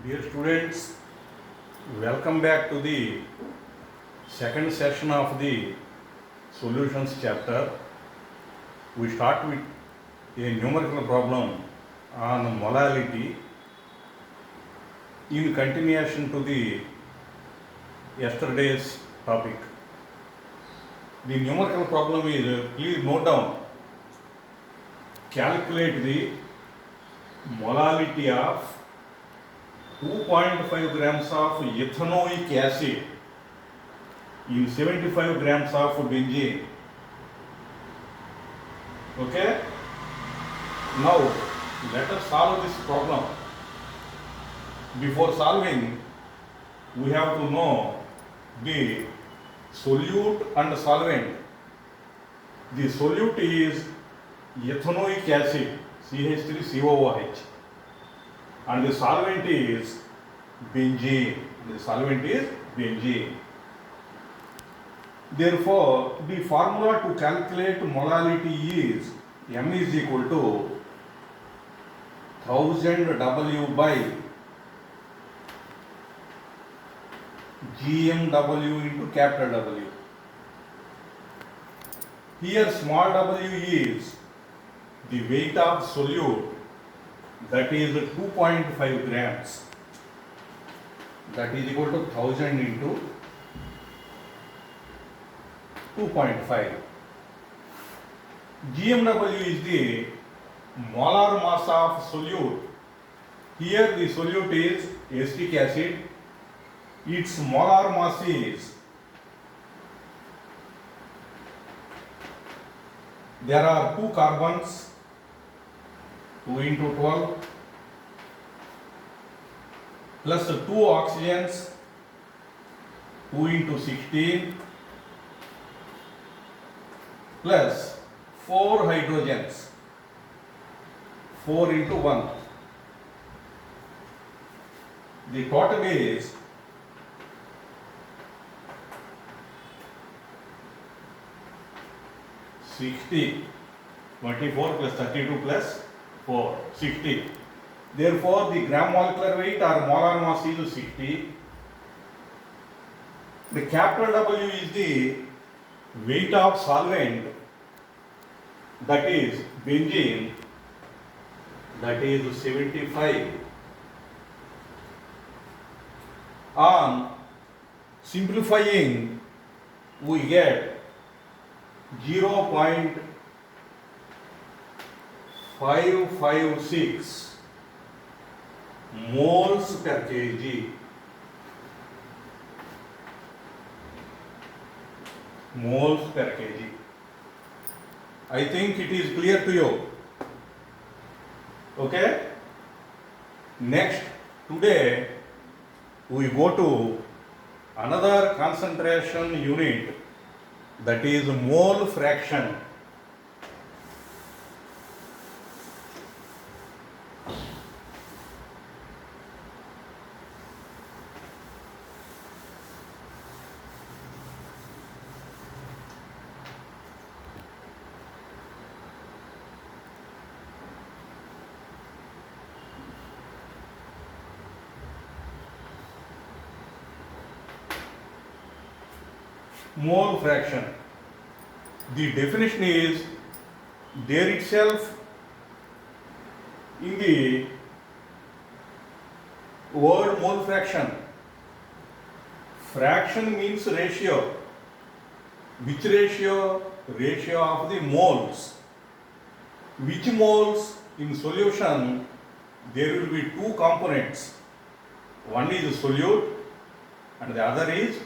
Dear students, welcome back to the second session of the solutions chapter. We start with a numerical problem on molality in continuation to the yesterday's topic. The numerical problem is, please note down, calculate the molality of 2.5 grams of ethanoic acid in 75 grams of benzene. Okay? Now, let us solve this problem. Before solving, we have to know the solute and solvent. The solute is ethanoic acid, CH3COOH, and the solvent is benzene. The solvent is benzene. Therefore, the formula to calculate molality is M is equal to 1000 W by GMW into capital W. Here small w is the weight of solute, that is 2.5 grams. That is equal to 1000 into 2.5. GMW is the molar mass of solute. Here the solute is acetic acid. Its molar mass is, there are two carbons, 2 into 12, plus 2 oxygens, 2 into 16, plus 4 hydrogens, 4 into 1. The total is 60. 24 plus 32 plus 4, 60. Therefore, the gram molecular weight or molar mass is 60. The capital W is the weight of solvent, that is benzene, that is 75. On simplifying, we get 0.556 moles per kg. Moles per kg. I think it is clear to you. Okay? Next, today we go to another concentration unit, that is mole fraction. Mole fraction. The definition is there itself in the word mole fraction. Fraction means ratio. Which ratio? Ratio of the moles. Which moles? In solution there will be two components. One is solute and the other is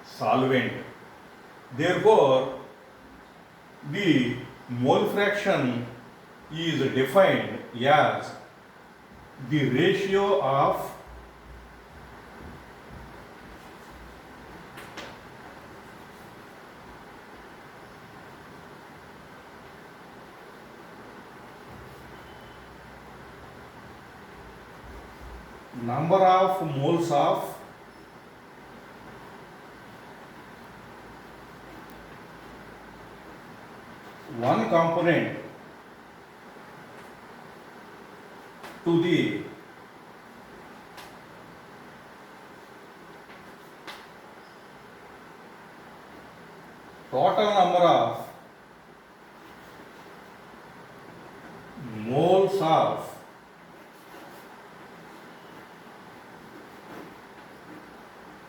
solvent. Therefore, the mole fraction is defined as the ratio of number of moles of one component to the total number of moles of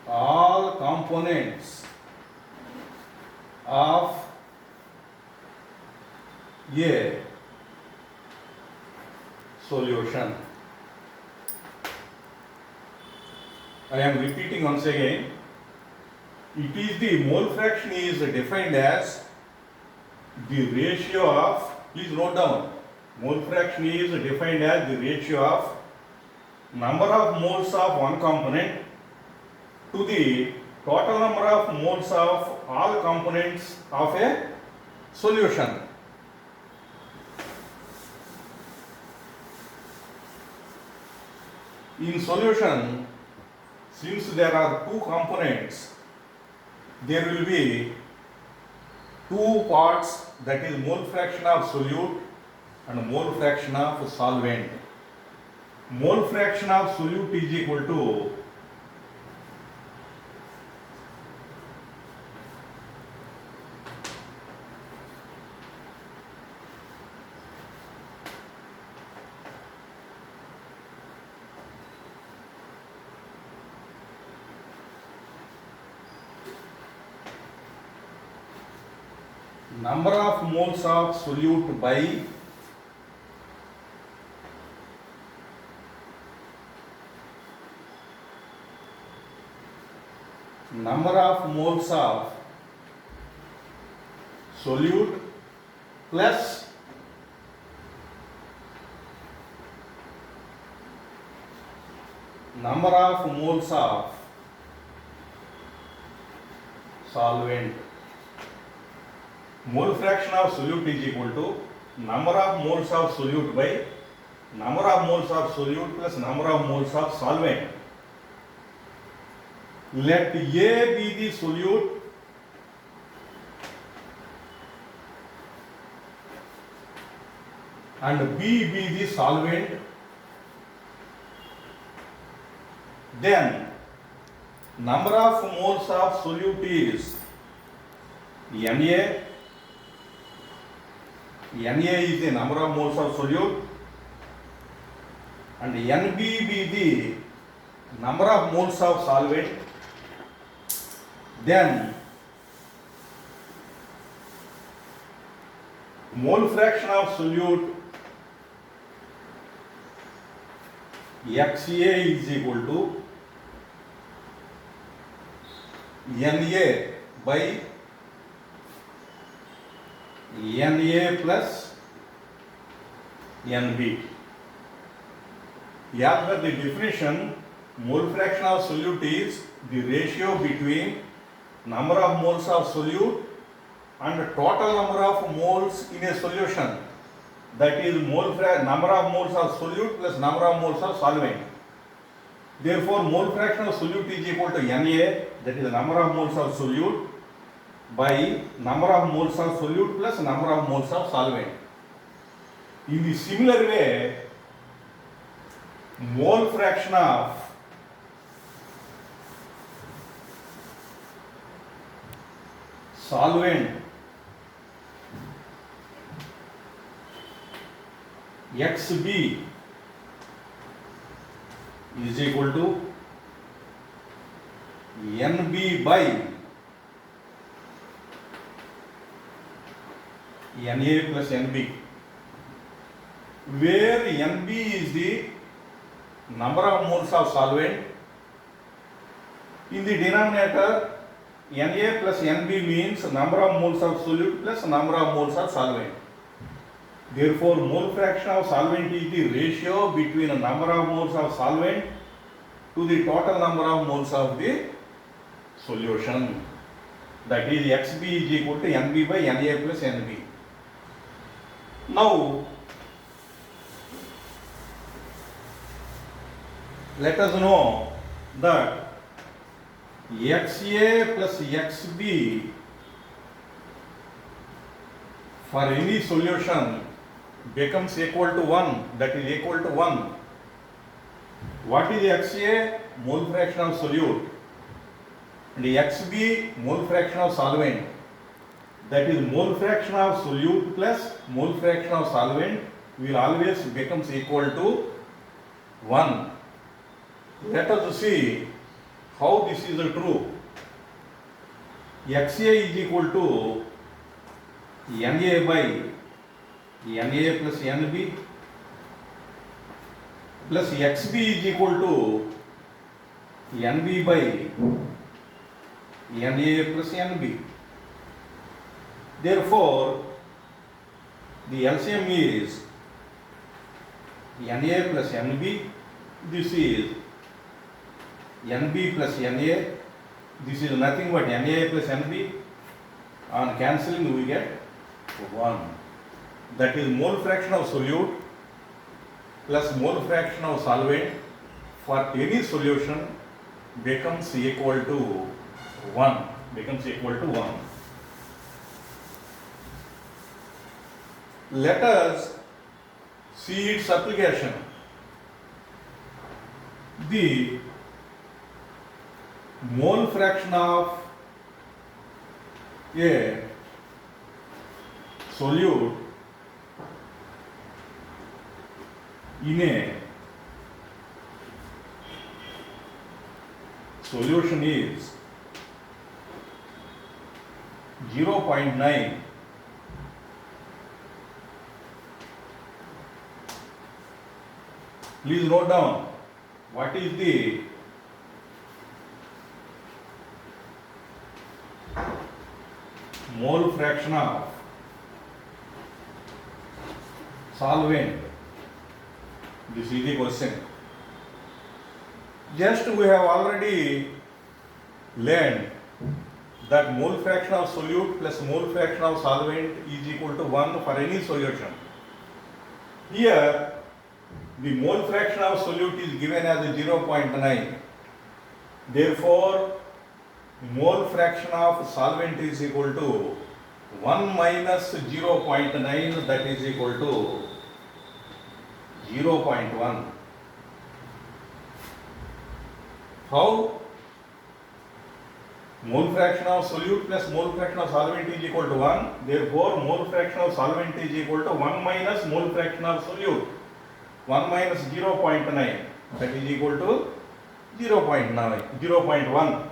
all components of a solution. I am repeating once again. It is the mole fraction is defined as the ratio of, please note down, mole fraction is defined as the ratio of number of moles of one component to the total number of moles of all components of a solution. In solution, since there are two components, there will be two parts, that is mole fraction of solute and mole fraction of solvent. Mole fraction of solute is equal to number of moles of solute by number of moles of solute plus number of moles of solvent. Mole fraction of solute is equal to number of moles of solute by number of moles of solute plus number of moles of solvent. Let A be the solute and B be the solvent, then number of moles of solute is Na. Na is the number of moles of solute and Nb be the number of moles of solvent. Then mole fraction of solute Xa is equal to Na by Na plus Nb. As per the definition, mole fraction of solute is the ratio between number of moles of solute and total number of moles in a solution. That is number of moles of solute plus number of moles of solvent. Therefore, mole fraction of solute is equal to Na, that is the number of moles of solute, by number of moles of solute plus number of moles of solvent. In the similar way, mole fraction of solvent Xb is equal to Nb by Na plus Nb, where Nb is the number of moles of solvent. In the denominator, Na plus Nb means number of moles of solute plus number of moles of solvent. Therefore, mole fraction of solvent is the ratio between the number of moles of solvent to the total number of moles of the solution. That is, Xb is equal to Nb by Na plus Nb. Now, let us know that Xa plus Xb for any solution becomes equal to 1, that is equal to 1. What is Xa? Mole fraction of solute. And Xb, mole fraction of solvent. that is mole fraction of solute plus mole fraction of solvent will always becomes equal to 1. Let us see how this is true. XA is equal to NA by NA plus NB plus XB is equal to NB by NA plus NB. Therefore, the LCM is NA plus NB. This is NB plus NA. This is nothing but NA plus NB. On cancelling, we get 1. That is mole fraction of solute plus mole fraction of solvent for any solution becomes equal to 1. Becomes equal to 1. Let us see its application. The mole fraction of a solute in a solution is 0.9. Please note down what is the mole fraction of solvent. This is the question. Just we have already learned that mole fraction of solute plus mole fraction of solvent is equal to 1 for any solution. Here the mole fraction of solute is given as 0.9. Therefore, mole fraction of solvent is equal to 1 minus 0.9, that is equal to 0.1. How? Mole fraction of solute plus mole fraction of solvent is equal to 1. Therefore, mole fraction of solvent is equal to 1 minus mole fraction of solute. 1 minus 0.9, that is equal to 0.1.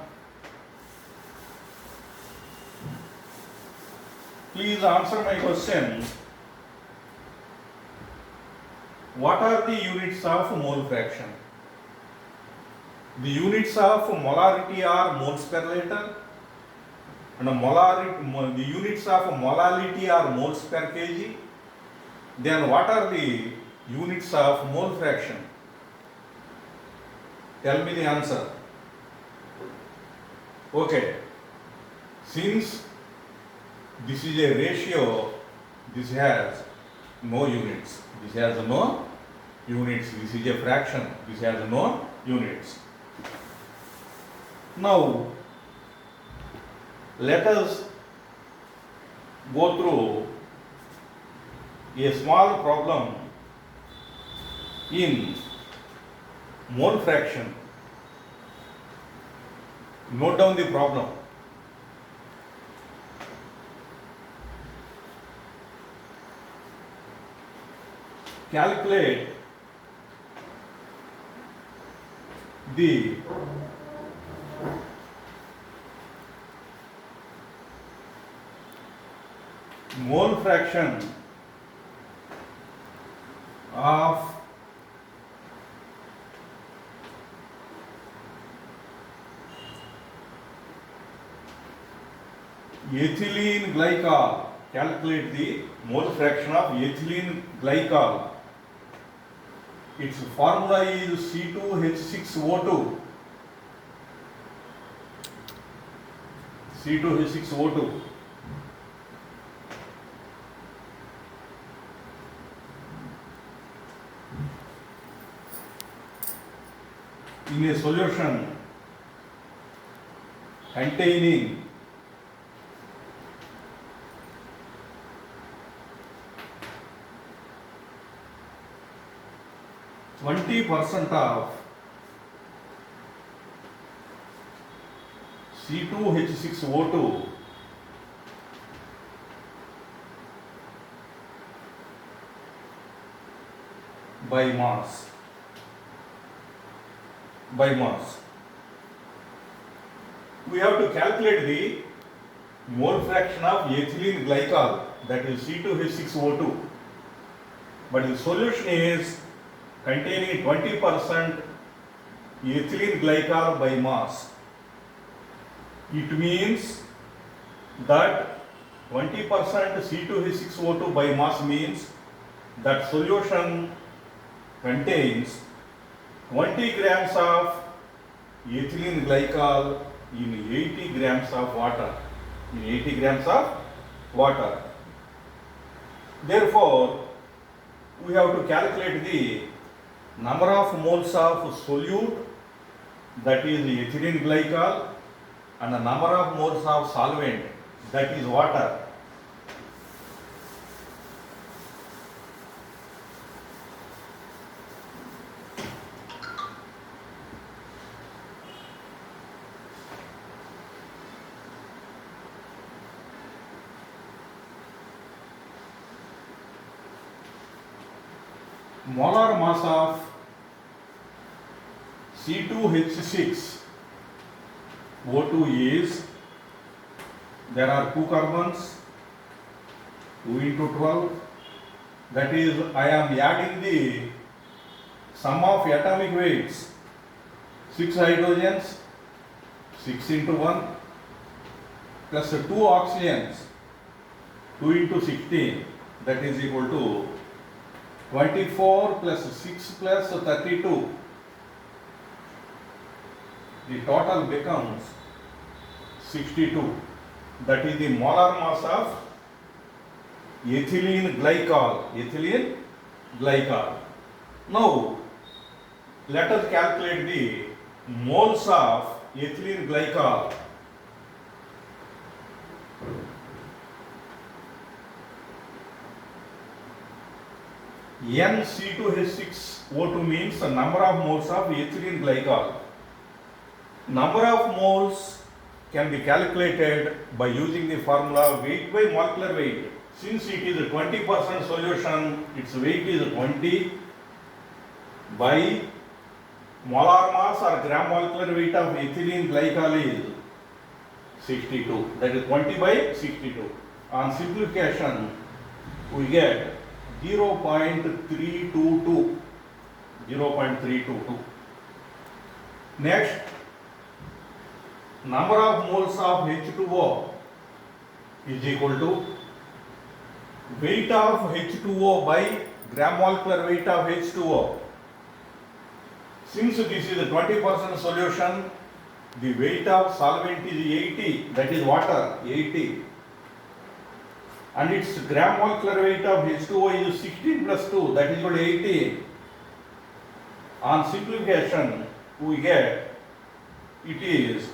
Please answer my question. What are the units of mole fraction? The units of molarity are moles per liter, and the units of molality are moles per kg. Then what are the units of mole fraction? Tell me the answer. Okay. Since this is a ratio, this has no units. This has no units. This is a fraction. This has no units. Now, let us go through a small problem in mole fraction. Note down the problem. Calculate the mole fraction of ethylene glycol. Calculate the mole fraction of ethylene glycol. Its formula is C2H6O2. C2H6O2. In a solution containing 20% of C2H6O2 by mass. By mass. We have to calculate the mole fraction of ethylene glycol, that is C2H6O2. But the solution is containing 20% ethylene glycol by mass. It means that 20% C2H6O2 by mass means that solution contains 20 grams of ethylene glycol in 80 grams of water. In 80 grams of water. Therefore, we have to calculate the number of moles of solute, that is ethylene glycol, and the number of moles of solvent, that is water. Molar mass of C2H6O2 is, there are 2 carbons, 2 into 12, that is, I am adding the sum of atomic weights, 6 hydrogens, 6 into 1, plus 2 oxygens, 2 into 16, that is equal to 24 plus 6 plus 32. The total becomes 62. That is the molar mass of ethylene glycol. Ethylene glycol. Now, let us calculate the moles of ethylene glycol. NC2H6O2 means the number of moles of ethylene glycol. Number of moles can be calculated by using the formula weight by molecular weight. Since it is a 20% solution, its weight is 20 by molar mass or gram molecular weight of ethylene glycol is 62. That is 20 by 62. On simplification, we get 0.322. 0.322. Next, number of moles of H2O is equal to weight of H2O by gram molecular weight of H2O. Since this is a 20% solution, the weight of solvent is 80, that is water, 80. And its gram molecular weight of H2O is 16 plus 2, that is equal to 80. On simplification, we get it is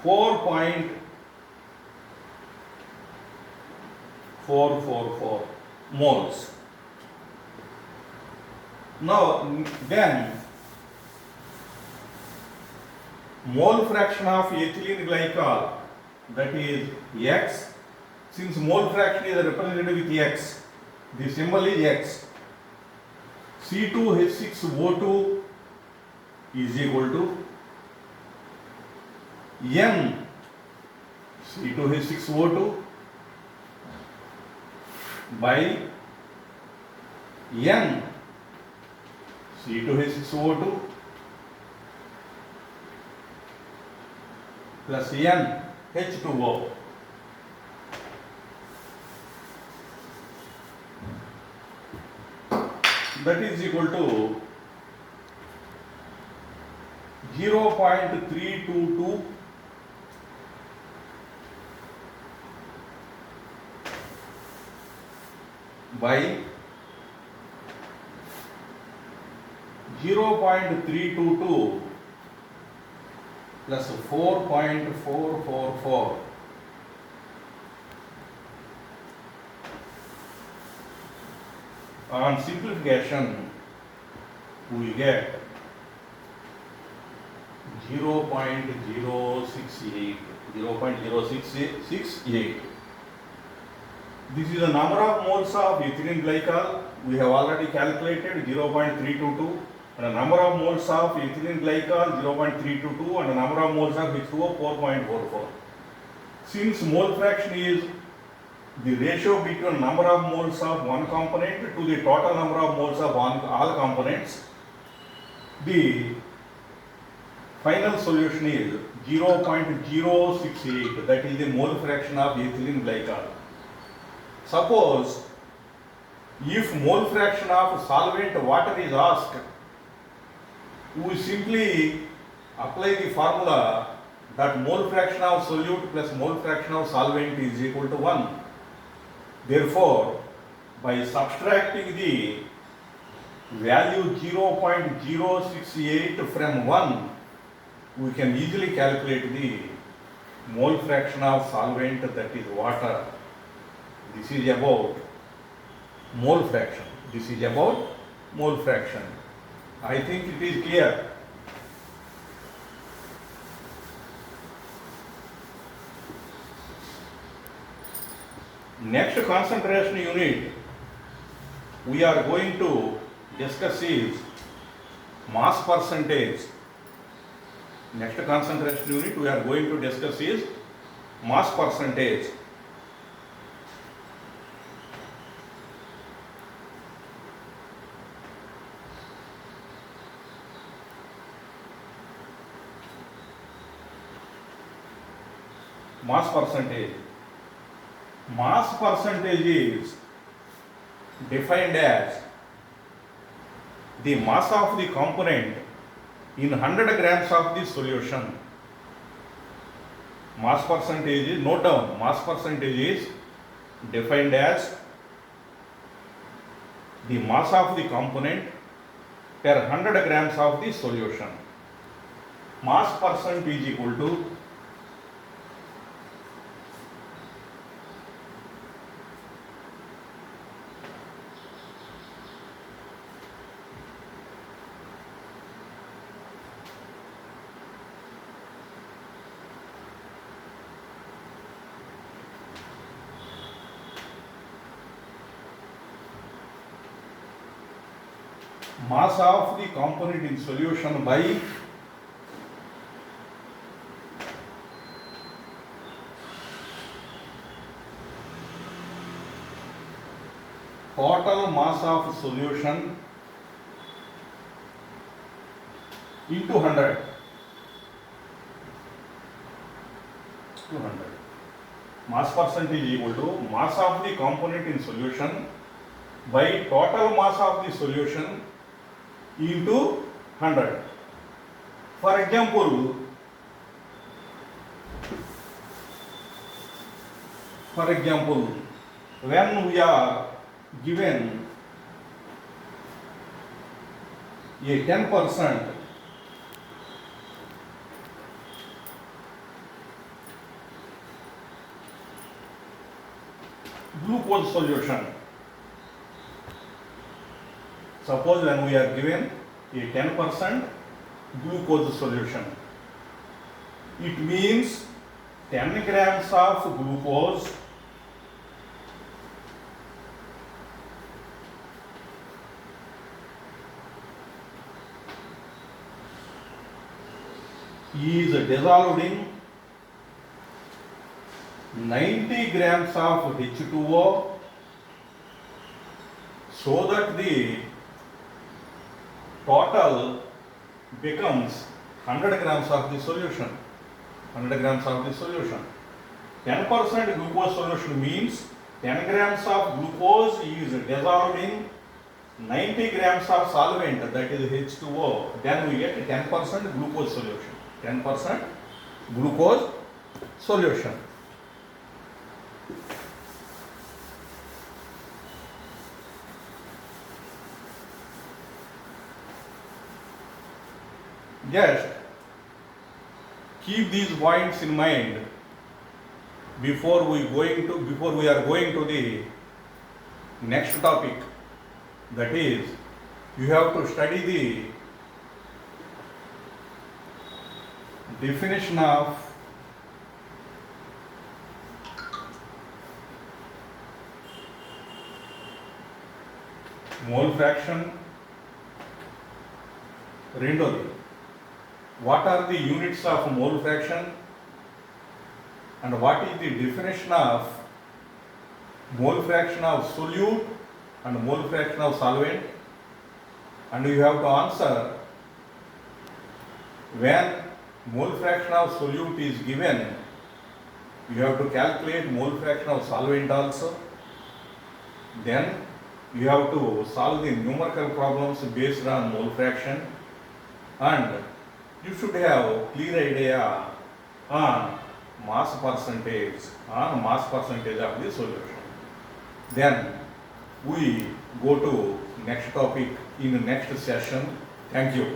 4.444 moles. Now, then, mole fraction of ethylene glycol, that is X. Since mole fraction is represented with X, the symbol is X. C2H6O2 is equal to N C2H6O2 by N C2H6O2 plus N H2O. That is equal to 0.322 by 0.322 plus 4.444. On simplification, we get 0.068. 0.068. This is the number of moles of ethylene glycol we have already calculated 0.322, and the number of moles of ethylene glycol 0.322, and the number of moles of H2O 4.44. Since mole fraction is the ratio between number of moles of one component to the total number of moles of all components, the final solution is 0.068, that is the mole fraction of ethylene glycol. Suppose if mole fraction of solvent water is asked, we simply apply the formula that mole fraction of solute plus mole fraction of solvent is equal to 1. Therefore, by subtracting the value 0.068 from 1, we can easily calculate the mole fraction of solvent, that is water. This is about mole fraction. This is about mole fraction. I think it is clear. Next concentration unit we are going to discuss is mass percentage. Next concentration unit we are going to discuss is mass percentage. Mass percentage. Mass percentage is defined as the mass of the component in 100 grams of the solution. Mass percentage is, note down, mass percentage is defined as the mass of the component per 100 grams of the solution. Mass percent is equal to mass of the component in solution by total mass of solution into 100. 200. Mass percentage equal to mass of the component in solution by total mass of the solution into 100. For example, when we are given a 10% glucose solution. Suppose when we are given a 10% glucose solution, it means 10 grams of glucose is dissolved in 90 grams of H2O, so that the total becomes 100 grams of the solution. 100 grams of the solution. 10% glucose solution means 10 grams of glucose is dissolved in 90 grams of solvent, that is H2O. Then we get 10% glucose solution. 10% glucose solution. Just keep these points in mind before we are going to the next topic. That is, you have to study the definition of mole fraction. రెండోది, what are the units of mole fraction and what is the definition of mole fraction of solute and mole fraction of solvent, and you have to answer when mole fraction of solute is given, you have to calculate mole fraction of solvent also. Then you have to solve the numerical problems based on mole fraction, and you should have clear idea on mass percentage of the solution. Then we go to next topic in the next session. Thank you.